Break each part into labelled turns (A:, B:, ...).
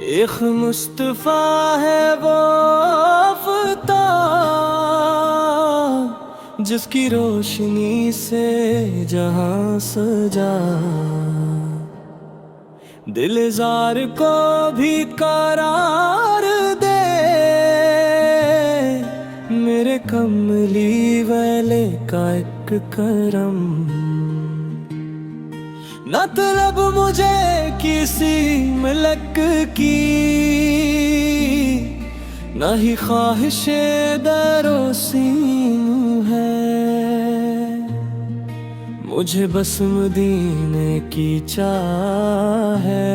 A: एक मुस्तफा है वो आफताब, जिसकी रोशनी से जहां सजा। दिलजार को भी करार दे मेरे कमली वाले का एक करम। न तलब मुझे किसी मलक की, न ही ख्वाहिशे दरो सीनू है। मुझे बस मदीने की चाह है,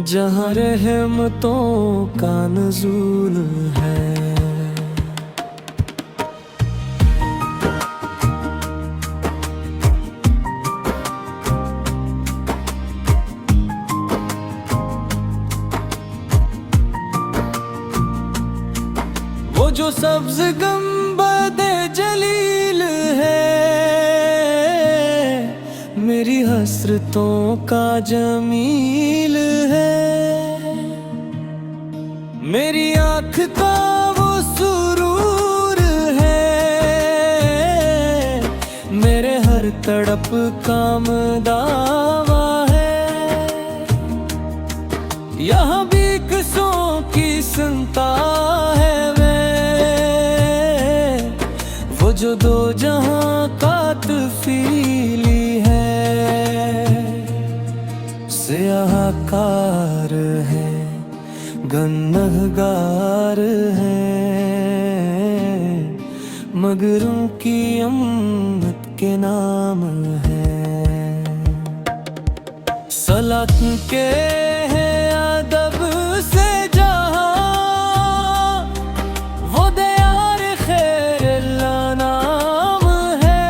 A: जहाँ रहमतों का नुज़ूल है। वो जो सब्ज़ गंबदे जलील है, मेरी हसरतों का जमील है। मेरी आँख का वो सुरूर है, मेरे हर तड़प का दावा है। यहाँ भी किसों की सुनता है वो जो दो जहां का तफीली है। स्याहकार है, गन्नहगार है, मगरों की अम्मत के नाम है। सलात के है अदब से जहां, वो दयार खैर नाम है।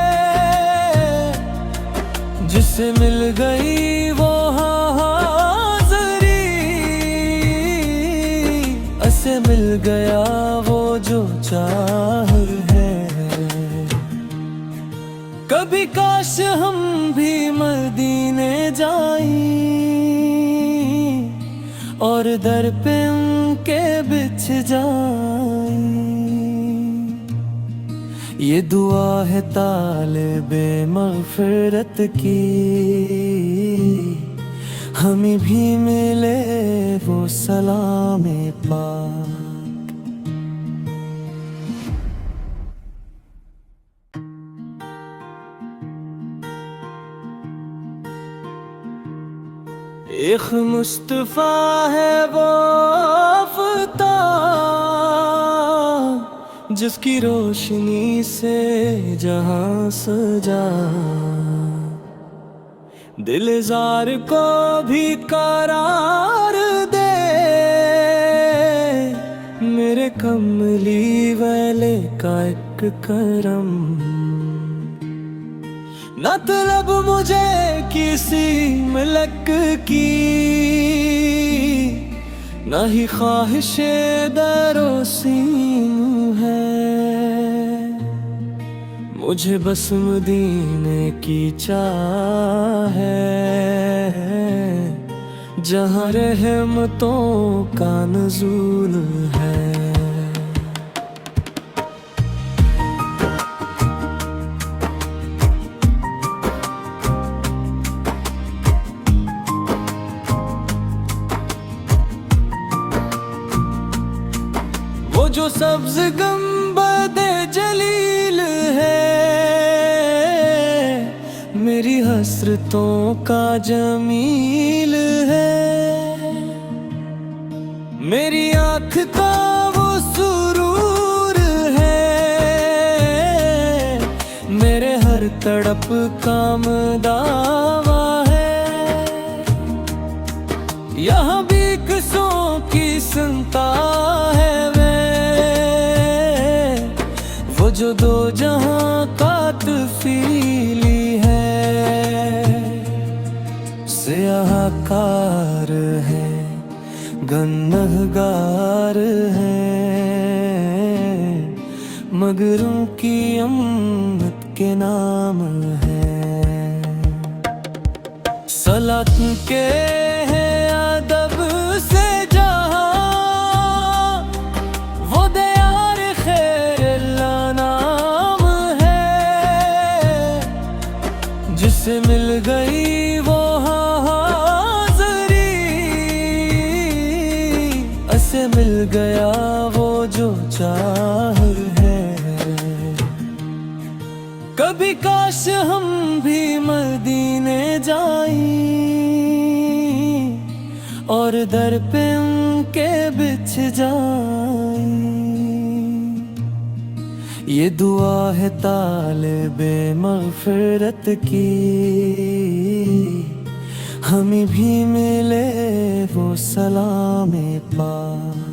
A: जिसे मिल गई वो हाज़री, असे मिल गया वो जो चाह है। कभी काश हम भी मदीने जाएं और दर पे उनके बिछ जाएं। ये दुआ है तालिबे मग़फ़िरत की, हमें भी मिले वो सलामे पाक। एक मुस्तफा है वो आफताब, जिसकी रोशनी से जहां सजा। दिलजार को भी करार दे मेरे कमली वाले का एक करम। न तलब मुझे किसी मलक की, न ही ख्वाहिशे दरो सीनू है। मुझे बस मदीने की चाह है, जहाँ रहमतों का नुज़ूल है। वो जो सब्ज़ गंबदे जलील है, मेरी हसरतों का जमील है। मेरी आँख का वो सुरूर है, मेरे हर तड़प का दावा है। यहाँ भी किसों की सुनता है वो जो दो जहां का तफीली है। स्याहकार है, गन्नहगार है, मगरों की अम्मत के नाम है। सलात के है जिसे मिल गई वो हाज़री, ऐसे मिल गया वो जो चाह है। कभी काश हम भी मदीने जाएं और दर पे उनके बिछ जाएं। ये दुआ है तालिबे मग़फ़िरत की, हमें भी मिले वो सलामे पाक।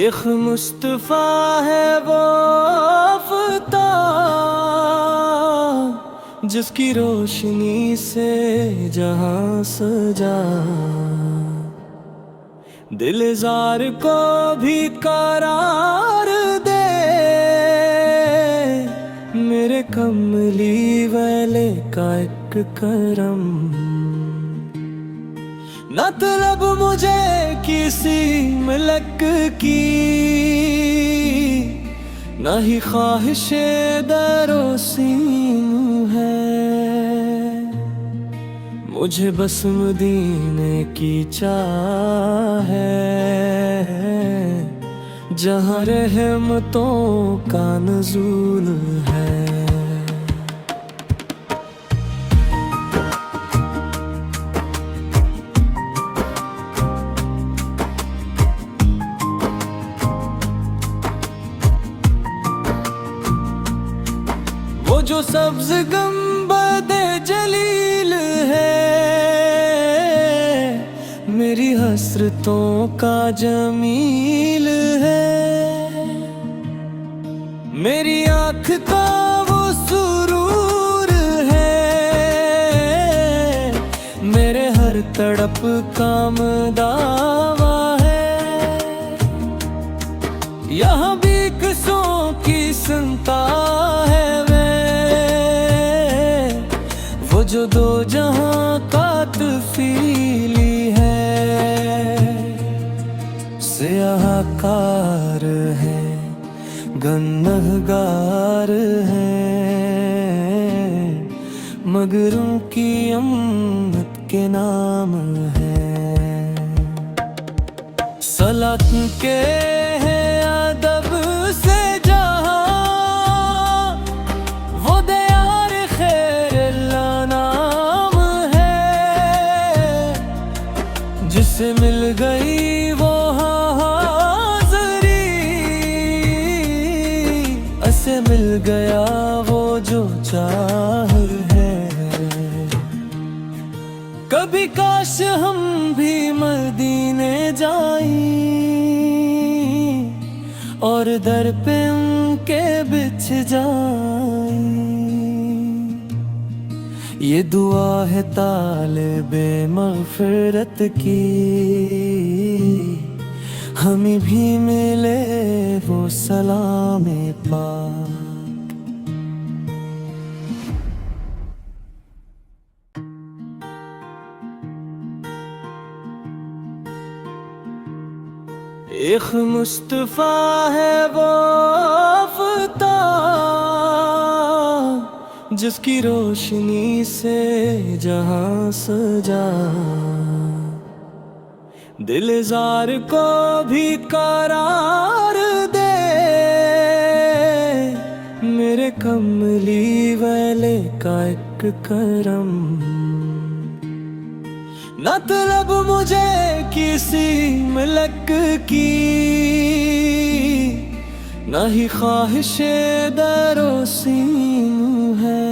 A: एक मुस्तफ़ा है वो आफ़ताब, जिसकी रोशनी से जहां सजा, दिलजार को भी करार दे। मेरे कमली वाले का एक करम, न तलब मुझे किसी मलक की, न ही ख्वाहिशे दरो सीन है। मुझे बस मदीने की चाह है, जहाँ रहमतों का नुज़ूल है। वो जो सब्ज़ गंबदे जलील है, मेरी हसरतों का जमील है। मेरी आँख का वो सुरूर है, मेरे हर तड़प का दावा है। यहाँ भी किसों की सुनता है वो जो दो जहां का तफीली है। सियाहकार है, गुनहगार है, मगर उनकी अम्मत के नाम है। सलात के है अदब से जिसे मिल गई वो हाज़री, ऐसे मिल गया वो जो चाह है। कभी काश हम भी मदीने जाएं और दर पे उनके बिछ जाएं। ये दुआ है तालिबे मग़फ़िरत की, हमें भी मिले वो सलामे पाक। एक मुस्तफ़ा है वो आफ़ताब, जिसकी रोशनी से जहां सजा, दिलजार को भी करार दे। मेरे कमली वाले का एक करम, न तलब मुझे किसी मलक की, न ही ख्वाहिशे दरो सीन है।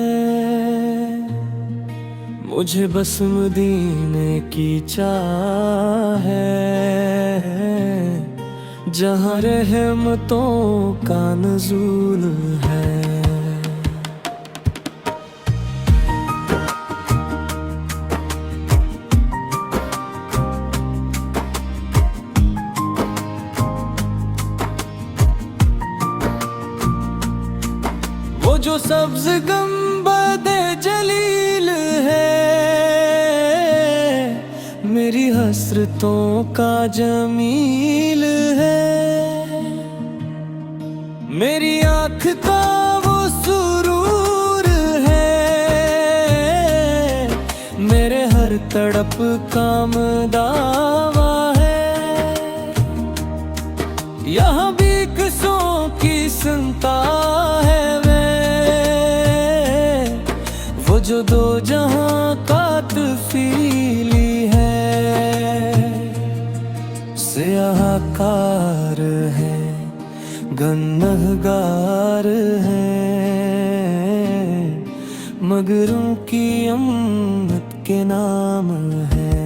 A: मुझे बस मदीने की चाह है, जहाँ रहमतों का नुज़ूल है। वो जो सब्ज़ गंबदे जलील है, मेरी हसरतों का जमील है, मेरी आँख का वो सुरूर है, मेरे हर तड़प का दावा है। यहाँ भी किसों की सुनता है वे, वो जो दो जहां का तफीली है। सियाहकार है, गन्नहगार है, मगर उनकी अम्मत के नाम है।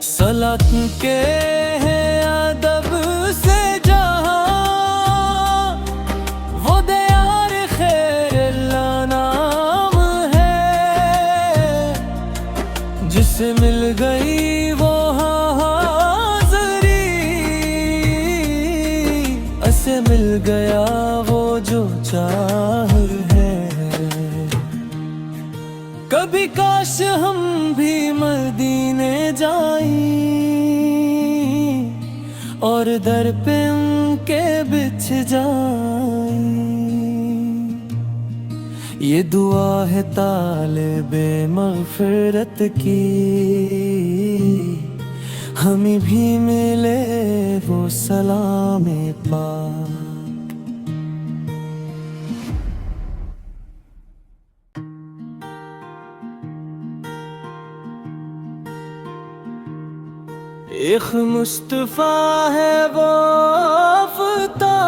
A: सलात के हैं अदब से जहां, वो दयार खैरुल्लाह नाम है। जिसे मिल गई वो हाज़री, ऐसे मिल गया वो जो चाह है। कभी काश हम भी मदीने जाएं और दर पे उनके बिछ जाएं। ये दुआ है तालिबे मग़फ़िरत की, हमें भी मिले वो सलामे पाक। एक मुस्तफ़ा है वो आफ़ताब,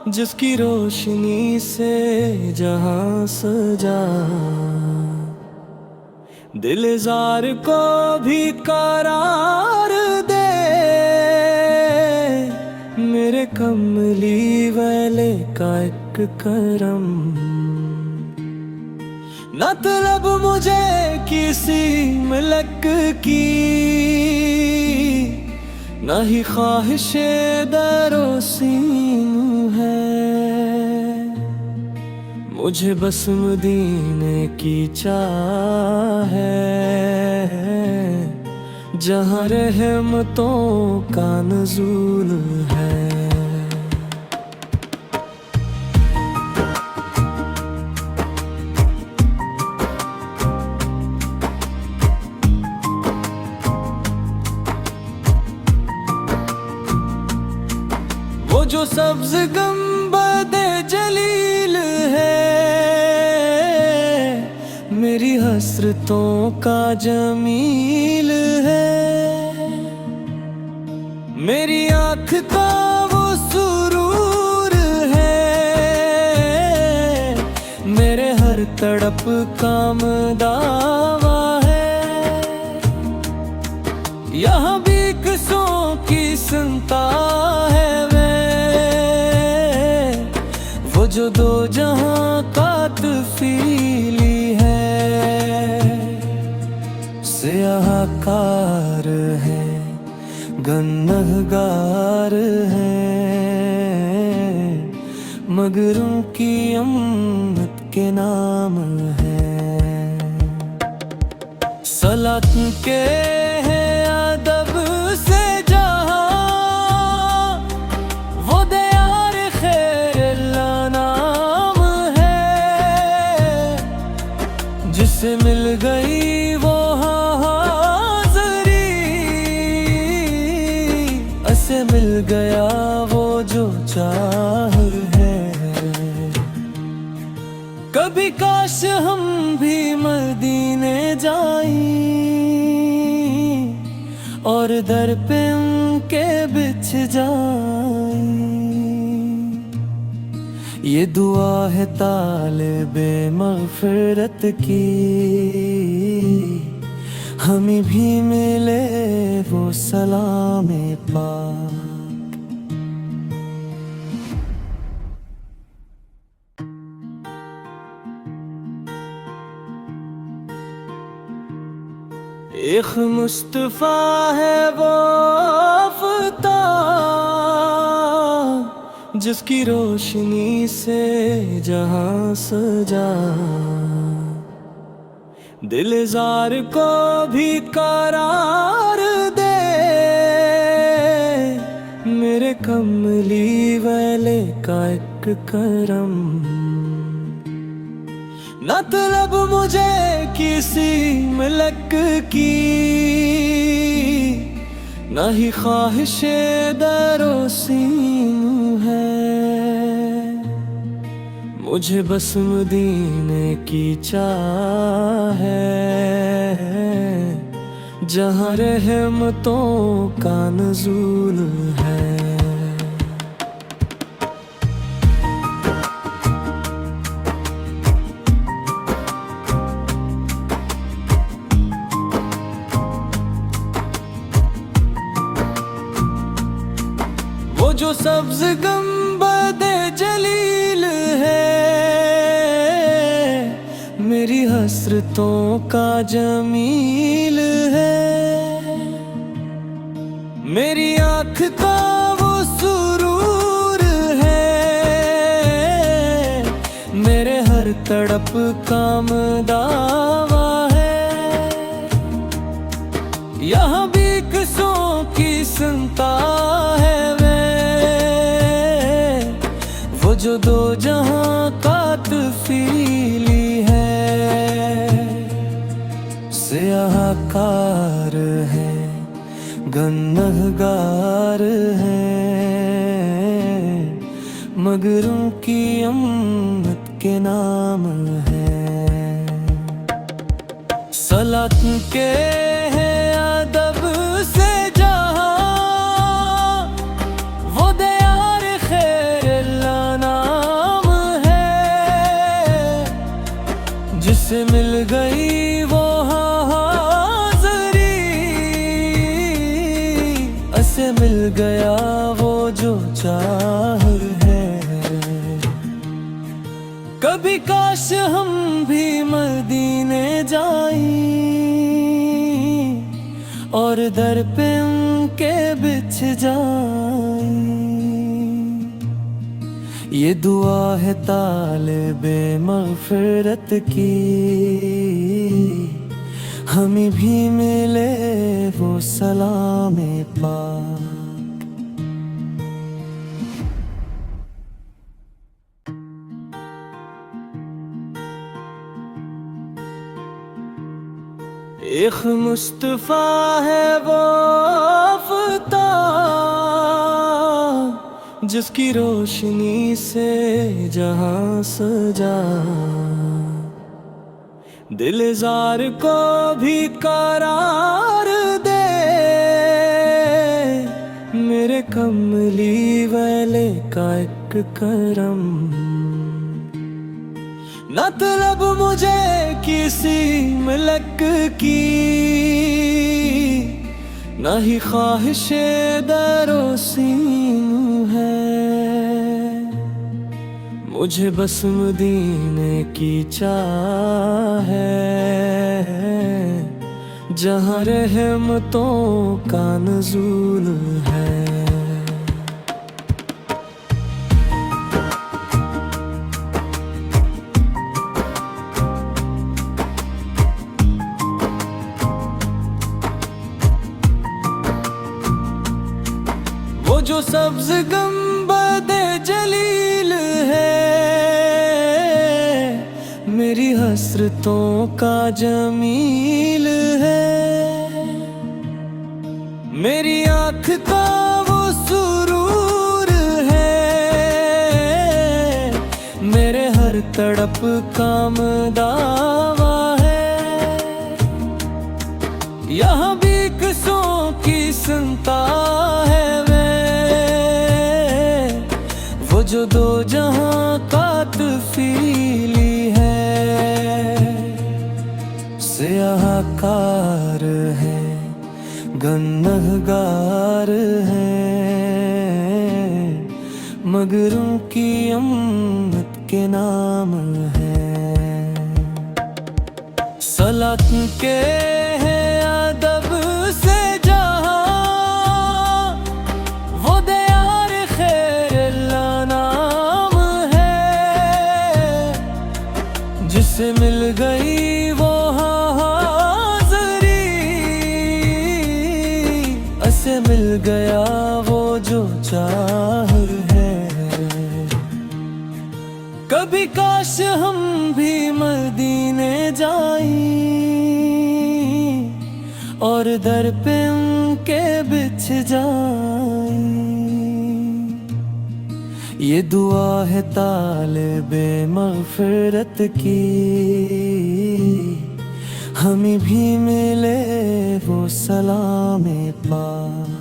A: जिसकी रोशनी से जहां सजा। दिलज़ार को भी करार दे, मेरे कमली वाले का एक करम। न तलब मुझे किसी मलक की, न ही ख्वाहिशे दरोसीन है। मुझे बस मदीने की चाह है, जहाँ रहमतों का नुज़ूल है। वो जो सब्ज़ गंबदे जलील है, मेरी हसरतों का जमील है। मेरी आँख का वो सुरूर है, मेरे हर तड़प का दावा है। यहाँ भी किसों की सुनता है जो दो जहां का तफीली है। सियाहकार है, गन्नहगार है, मगर उनकी अम्मत के नाम है। सलात के हैं अदब से जहां, वो दयार खैरुल्लाह नाम है। जिसे मिल गई वो हाज़री, ऐसे मिल गया वो जो चाह है। कभी काश हम भी मदीने जाएं और दर पे उनके बिछ जाएं। ये दुआ है तालिबे मग़फ़िरत की, हमें भी मिले वो सलामे पाक। एक मुस्तफ़ा है वो आफ़ताब, जिसकी रोशनी से जहां सजा। दिलजार को भी करार दे, मेरे कमली वाले का एक करम। न तलब मुझे किसी मलक की, न ही ख्वाहिशे दरो सीन है। मुझे बस मदीने की चाह है, जहाँ रहमतों का नज़ूल है। वो जो सब्ज़ गंबदे जलील है, मेरी हसरतों का जमील है। मेरी आँख का वो सुरूर है, मेरे हर तड़प का दावा है। यहाँ भी किसों की सुनता है वो जो दो जहां का तफीली है। स्याहकार है, गन्नहगार है, मगरों की अम्मत के नाम है। सलात के है अदब से जहां, वो दयार खैरुल्लाह नाम है। जिसे मिल गई वो हाज़री, असे मिल गया वो जो चाह है। कभी काश हम भी मदीने जाएं और दर पे उनके बिछ जाएं। ये दुआ है तालिबे मग़फ़िरत की, हमें भी मिले वो सलामे पाक। एक मुस्तफ़ा है वो आफ़ताब, जिसकी रोशनी से जहां सजा। दिलजार को भी करार दे, मेरे कमली वाले का एक करम। न तलब मुझे किसी मलक की, न ही ख्वाहिशे दरो सीन है। मुझे बस मदीने की चाह है, जहाँ रहमतों का नज़ूल है। वो जो सब्ज़ गंबदे जलील है, मेरी हसरतों का जमील है। मेरी आँख का वो सुरूर है, मेरे हर तड़प का दावा है। यहाँ भी किसों की सुनता है वो जो दो जहां का तफीली है। स्याहकार है, गन्नहगार है, मगरों की अम्मत के नाम है। सलात के है अदब से जहां, वो दयार खैरुल्लाह नाम है। जिसे मिल गई वो गया वो जो चाह है। कभी काश हम भी मदीने जाएं और दर पे उनके बिछ जाएं। ये दुआ है तालिबे मग़फ़िरत की, हमें भी मिले वो सलामे पाक।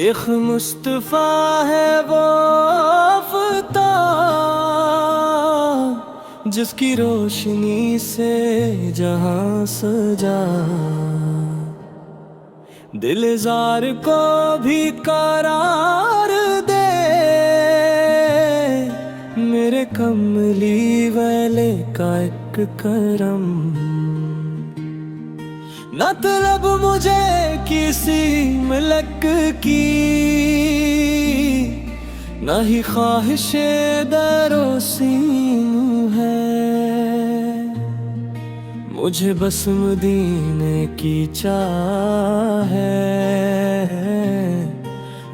A: एक मुस्तफ़ा है वो आफ़ताब, जिसकी रोशनी से जहां सजा। दिलजार को भी करार दे, मेरे कमली वाले का एक करम। न तलब मुझे किसी मलक की, न ही ख्वाहिशे दरोसीम है। मुझे बस मदीने की चाह है,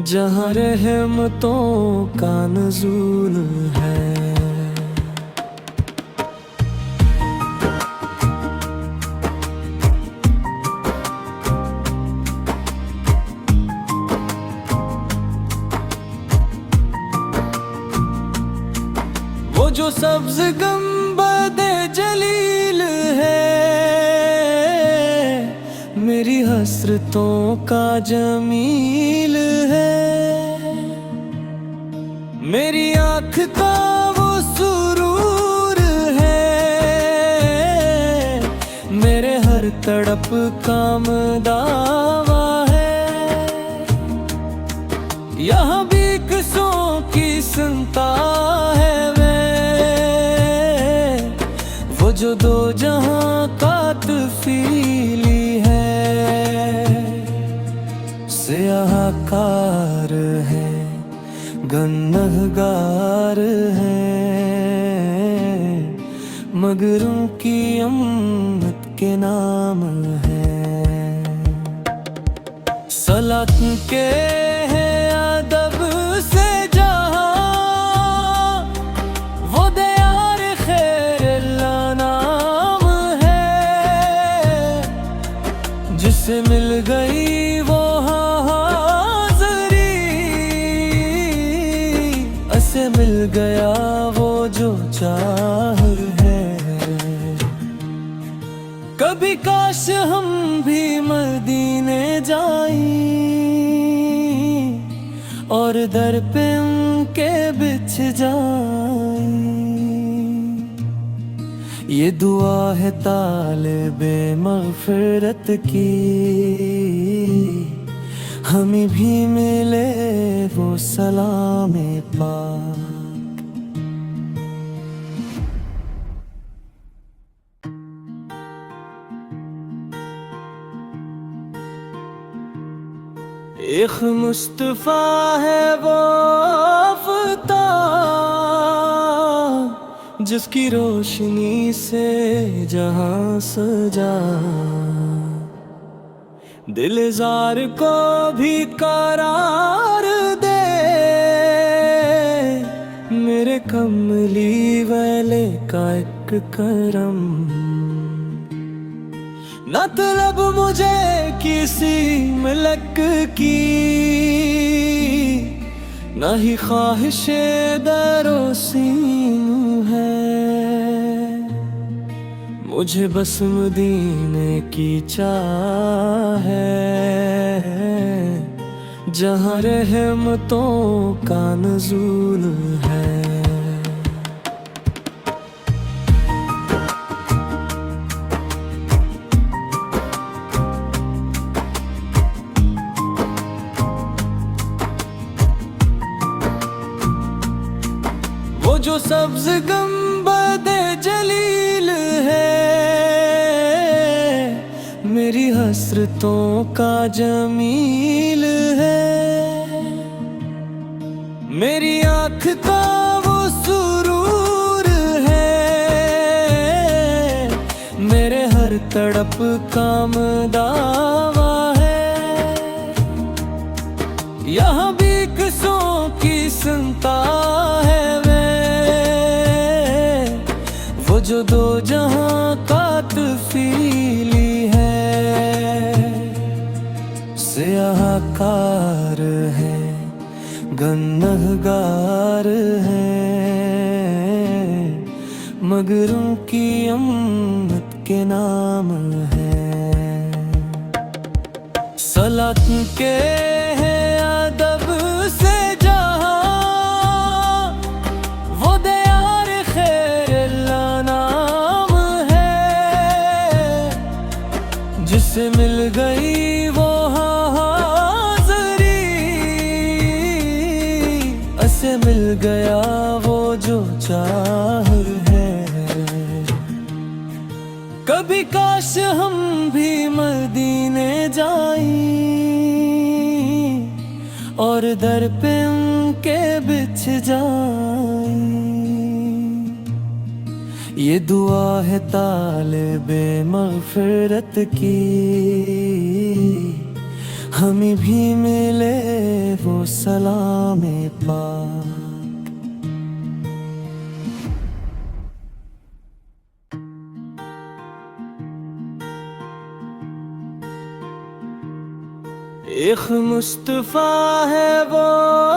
A: जहाँ रहमतों का नुज़ूल है। वो जो सब्ज़ गंबदे जलील है, मेरी हसरतों का जमील है। मेरी आँख का वो सुरूर है, मेरे हर तड़प का दावा है। यहाँ भी किसों की सुनता है वो जो दो जहां का तफीली है। सियाहकार है, गन्नहगार है, मगर उनकी अम्मत के नाम है। सलात के है अदब से जिससे मिल गई वो हाज़री, ऐसे मिल गया वो जो चाह है। कभी काश हम भी मदीने जाएं और दर पे उनके बिछ जाएं। ये दुआ है तालिबे मग़फ़िरत की, हमें भी मिले वो सलामे पाक। एक मुस्तफ़ा है वो आफ़ताब, जिसकी रोशनी से जहां सजा। दिलजार को भी करार दे, मेरे कमली वाले का एक करम। न तलब मुझे किसी मलक की, न ही ख्वाहिशे दरोसीम है। मुझे बस मदीने की चाह है, जहाँ रहमतों का नुज़ूल है। वो जो सब्ज़ गंबदे जलील है, मेरी हसरतों का जमील है। मेरी आँख का वो सुरूर काम दावा है। यहाँ भी किसों की सुनता है वे, वो जो दो जहां का तफीली है। सियाहकार है, गन्नहगार है, मगर उनकी अम्मत के नाम है। सलात के हैं अदब से जहां, वो दयार खैरुल्लाह नाम है। जिसे मिल गई वो हाज़री, असे मिल गया वो जो चाह है। कभी काश हम भी मदीने जाएं और दर पे उनके बिछ जाएं। ये दुआ है तालिबे मग़फ़िरत की, हमें भी मिले वो सलामे पाक। एक मुस्तफ़ा है वो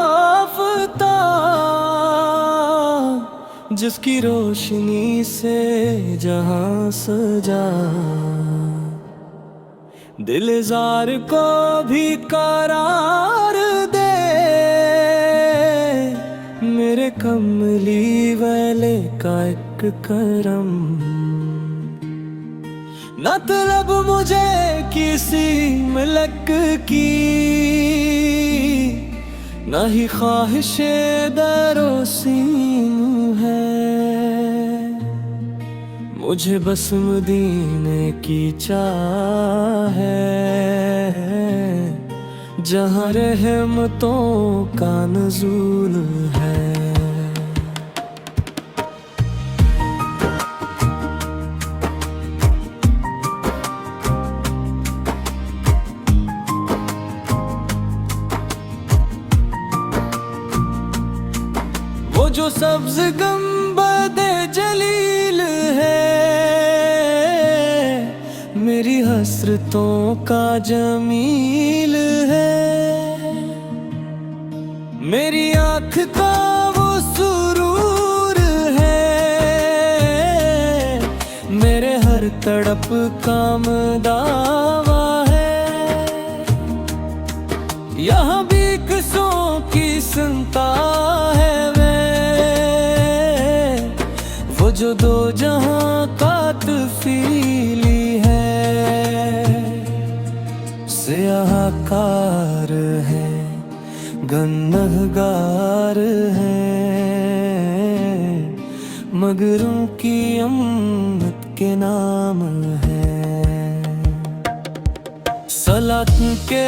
A: आफ़ताब, जिसकी रोशनी से जहां सजा। दिलजार को भी करार दे, मेरे कमली वाले का एक करम। न तलब मुझे किसी मलक की, न ही ख्वाहिशे दरोसीन है। मुझे बस मदीने की चाह है, जहाँ रहमतों का नुज़ूल है। वो जो सब्ज़ गंबद जलील है, मेरी हसरतों का जमील है। मेरी आँख का वो सुरूर है, मेरे हर तड़प काम दावा है। यहाँ भी किसों की सुनता है जो दो जहां का तफीली है। सियाहकार है, गन्नहगार है, मगर उनकी अम्मत के नाम है। सलात के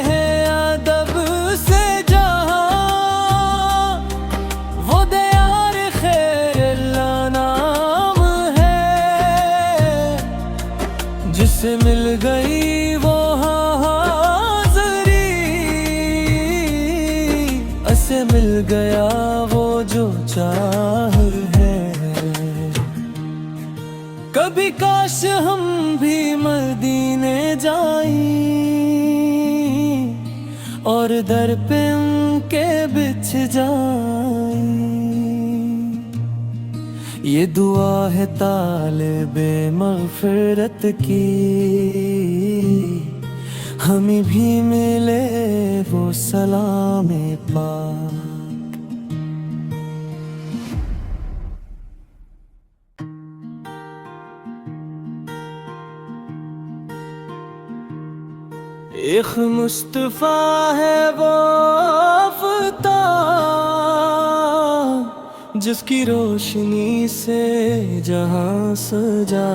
A: हैं अदब से जहां, वो दयार खैरुल्लाह नाम है। जिसे मिल गई वो हाज़री, असे मिल गया वो जो चाह है। कभी काश हम भी मदीने जाएं और दर पे उनके बिछ जाएं। ये दुआ है तालिबे मग़फ़िरत की, हमें भी मिले वो सलामे पाक। एक मुस्तफ़ा है वो आफ़ताब, जिसकी रोशनी से जहां सजा।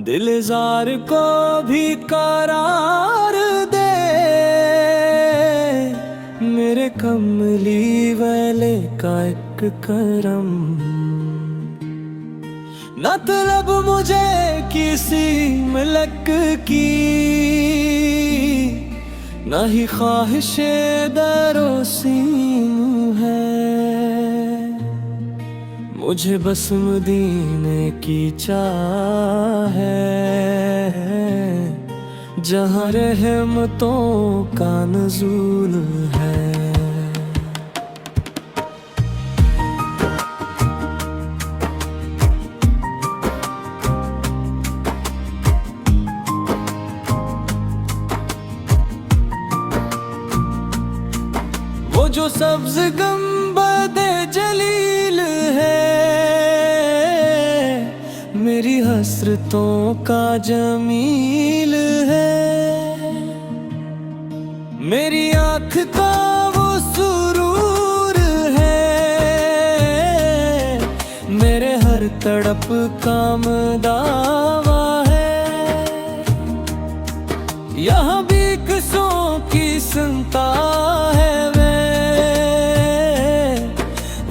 A: दिलजार को भी करार दे, मेरे कमली वाले का एक करम। मतलब मुझे किसी मलक की, न ही ख्वाहिशे दरो सीन है। मुझे बस मदीने की चाह है, जहाँ रहमतों का नुज़ूल है। वो जो सब्ज़ गंबदे जलील है, मेरी हसरतों का जमील है। मेरी आँख का वो सुरूर है, मेरे हर तड़प का दावा है। यहाँ भी किसों की सुनता है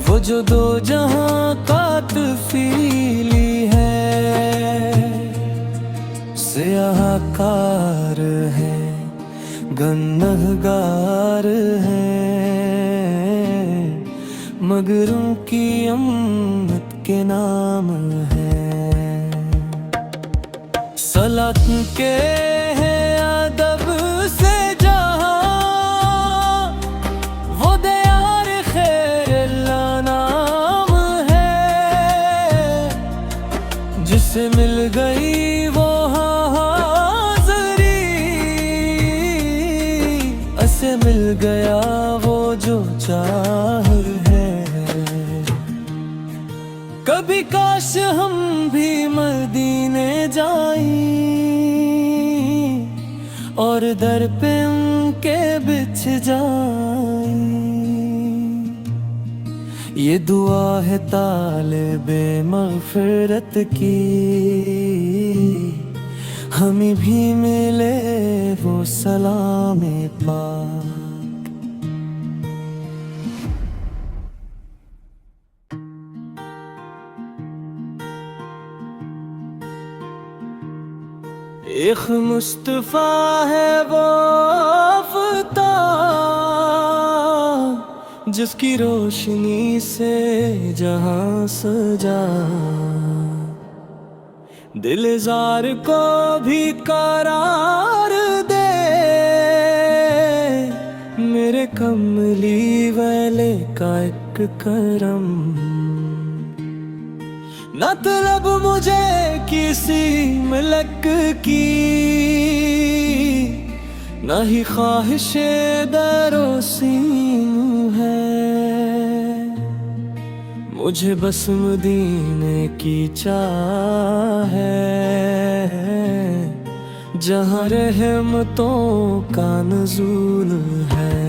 A: वो जो दो जहां का तफीली है। सियाहकार है, गन्नहगार है, मगरों की अम्मत के नाम है। सलात के है अदब से जहां, वो दयार खैरुल्लाह नाम है। जिसे मिल गई वो हाज़री, असे मिल गया वो जो चाह है। कभी काश हम भी मदीने जाएं और दर पे उनके बिछ जाएं। ये दुआ है तालिबे मग़फ़िरत की, हमें भी मिले वो सलामे पाक। एक मुस्तफ़ा है वो आफ़ताब, जिसकी रोशनी से जहां सजा। दिलजार को भी करार दे, मेरे कमली वाले का एक करम। मतलब मुझे किसी मलक की, न ही ख्वाहिशे दरो सीन है। मुझे बस मदीने की चाह है, जहाँ रहमतों का नुज़ूल है।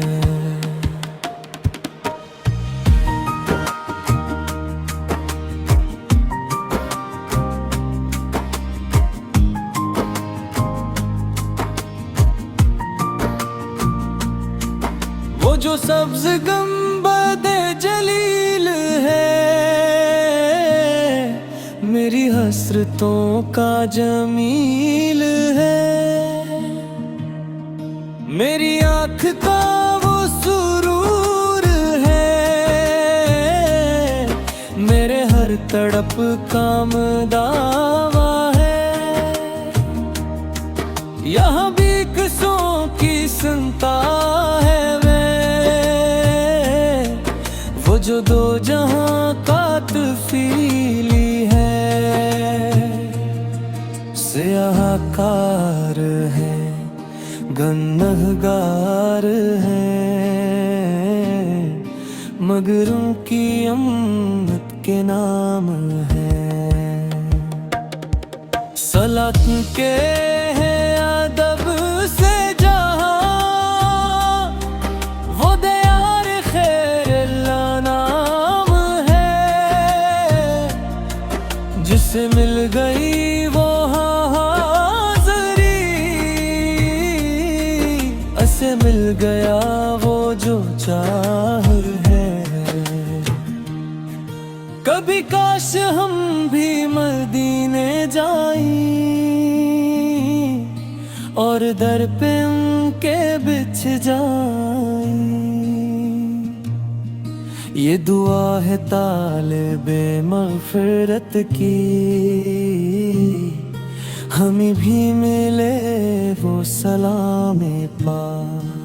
A: वो जो सब्ज़ गंबदे जलील है, मेरी हसरतों का जमील है। मेरी आँख का वो सुरूर है, मेरे हर तड़प का दावा है। यहाँ भी किसों की सुनता है वो जो दो जहां का तफीली है। सियाहकार है, गन्नहगार है, मगरों की अम्मत के नाम है। सलात के है अदब से जहां, वो दयार खैरुल्लाह नाम है। जिसे मिल गई वो हाज़री, असे मिल गया वो जो चाह है। कभी काश हम भी मदीने जाई और दर पे उनके बिछ जाई। ये दुआ है तालिबे मग़फ़िरत की, हमें भी मिले वो सलामे पाक।